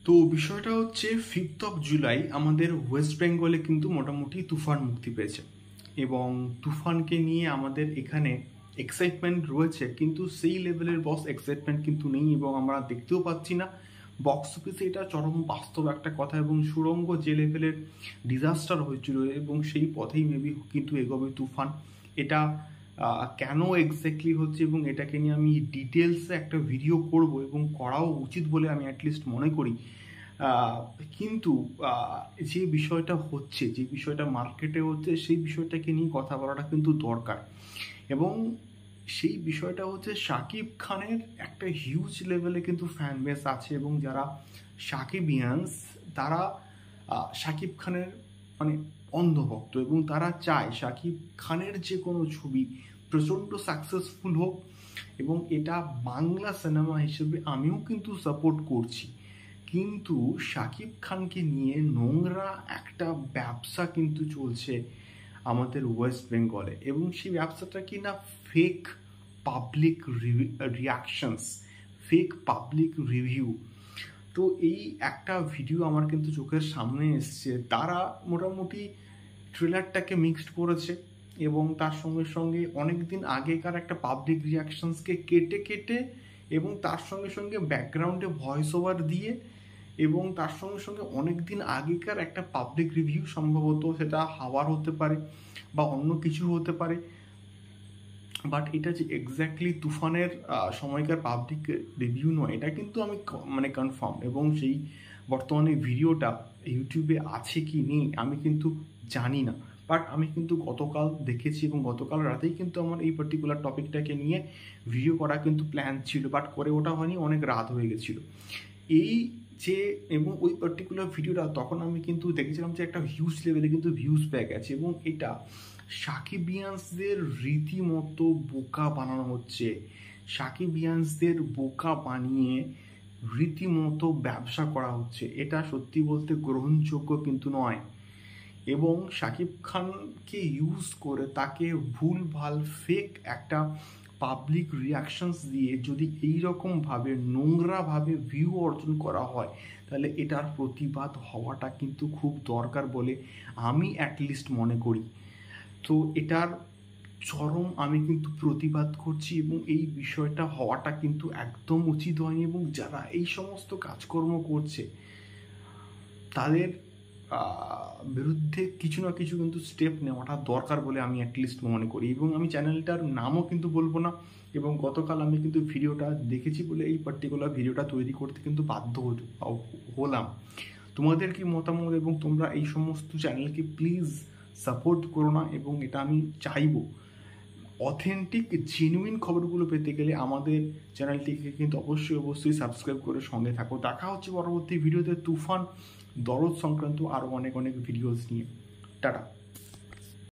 তো বিষয়টা হচ্ছে 5th জুলাই আমাদের ওয়েস্ট বেঙ্গলে কিন্তু মোটামুটি তুফান মুক্তি পেয়েছে এবং তুফানকে নিয়ে আমাদের এখানে এক্সাইটমেন্ট রয়েছে, কিন্তু সেই লেভেলের এক্সাইটমেন্ট কিন্তু নেই এবং আমরা দেখতেও পাচ্ছি না বক্স অফিসে। এটা চরম বাস্তব একটা কথা এবং সুড়ঙ্গ যে লেভেলের ডিজাস্টার হয়েছিল এবং সেই পথেই মেবি কিন্তু এগোবে তুফান। এটা কেন এক্স্যাক্টলি হচ্ছে এবং এটাকে নিয়ে আমি ডিটেলসে একটা ভিডিও করব এবং করাও উচিত বলে আমি অ্যাটলিস্ট মনে করি। কিন্তু যে বিষয়টা হচ্ছে, যে বিষয়টা মার্কেটে হচ্ছে, সেই বিষয়টাকে নিয়ে কথা বলাটা কিন্তু দরকার। এবং সেই বিষয়টা হচ্ছে শাকিব খানের একটা হিউজ লেভেলে কিন্তু ফ্যান বেস আছে এবং যারা শাকিবিয়ান্স তারা শাকিব খানের মানে অন্ধভক্ত এবং তারা চায় শাকিব খানের যে কোনো ছবি প্রচণ্ড সাকসেসফুল হোক এবং এটা বাংলা সিনেমা হিসেবে আমিও কিন্তু সাপোর্ট করছি। কিন্তু শাকিব খানকে নিয়ে নোংরা একটা ব্যবসা কিন্তু চলছে আমাদের ওয়েস্ট বেঙ্গলে এবং সেই ব্যবসাটা কি না fake public reactions, fake public review. তো এই একটা ভিডিও আমার কিন্তু চোখের সামনে এসছে, তারা মোটামুটি ট্রেলারটাকে মিক্সড করেছে এবং তার সঙ্গে সঙ্গে অনেক দিন আগেকার একটা পাবলিক রিয়াকশনসকে কেটে কেটে এবং তার সঙ্গে সঙ্গে ব্যাকগ্রাউন্ডে ভয়েস ওভার দিয়ে এবং তার সঙ্গে সঙ্গে অনেক দিন আগেকার একটা পাবলিক রিভিউ, সম্ভবত সেটা হাওয়ার হতে পারে বা অন্য কিছু হতে পারে, বাট এটা যে এক্স্যাক্টলি তুফানের সময়কার পাবলিক রিভিউ নয় এটা কিন্তু আমি মানে কনফার্ম। এবং সেই বর্তমানে ভিডিওটা ইউটিউবে আছে কি নেই আমি কিন্তু জানি না, বাট আমি কিন্তু গতকাল দেখেছি এবং গতকাল রাতেই কিন্তু আমার এই পার্টিকুলার টপিকটাকে নিয়ে ভিডিও করা কিন্তু প্ল্যান ছিল, বাট করে ওটা হয়নি, অনেক রাত হয়ে গেছিলো এই যে। এবং ওই পার্টিকুলার ভিডিওটা তখন আমি কিন্তু দেখেছিলাম যে একটা হিউজ লেভেলে কিন্তু ভিউজ পেয়ে গেছে এবং এটা শাকিবিয়ান্সদের রীতিমতো বোকা বানানো হচ্ছে। শাকিবিয়ান্সদের বোকা বানিয়ে রীতিমতো ব্যবসা করা হচ্ছে, এটা সত্যি বলতে গ্রহণযোগ্য কিন্তু নয়। এবং শাকিব খানকে ইউজ করে তাকে ভুলভাল ফেক একটা পাবলিক রিয়াকশনস দিয়ে যদি এইরকমভাবে নোংরাভাবে ভিউ অর্জন করা হয় তাহলে এটার প্রতিবাদ হওয়াটা কিন্তু খুব দরকার বলে আমি অ্যাটলিস্ট মনে করি। তো এটার চরম আমি কিন্তু প্রতিবাদ করছি এবং এই বিষয়টা হওয়াটা কিন্তু একদম উচিত হয়নি এবং যারা এই সমস্ত কাজকর্ম করছে তাদের বিরুদ্ধে কিছু না কিছু কিন্তু স্টেপ নেওয়াটা দরকার বলে আমি অ্যাটলিস্ট মনে করি। এবং আমি চ্যানেলটার নামও কিন্তু বলবো না এবং গতকাল আমি কিন্তু ভিডিওটা দেখেছি বলে এই পার্টিকুলার ভিডিওটা তৈরি করতে কিন্তু বাধ্য হলাম। তোমাদের কি মতামত এবং তোমরা এই সমস্ত চ্যানেলকে প্লিজ সাপোর্ট করো না এবং এটা আমি চাইবো। অথেন্টিক জেনুইন খবরগুলো পেতে গেলে আমাদের চ্যানেলটিকে কিন্তু অবশ্যই সাবস্ক্রাইব করে সঙ্গে থাকো। দেখা হচ্ছে পরবর্তী ভিডিওতে তুফান দরদ সংক্রান্ত আরও অনেক ভিডিওস নিয়ে। টাটা।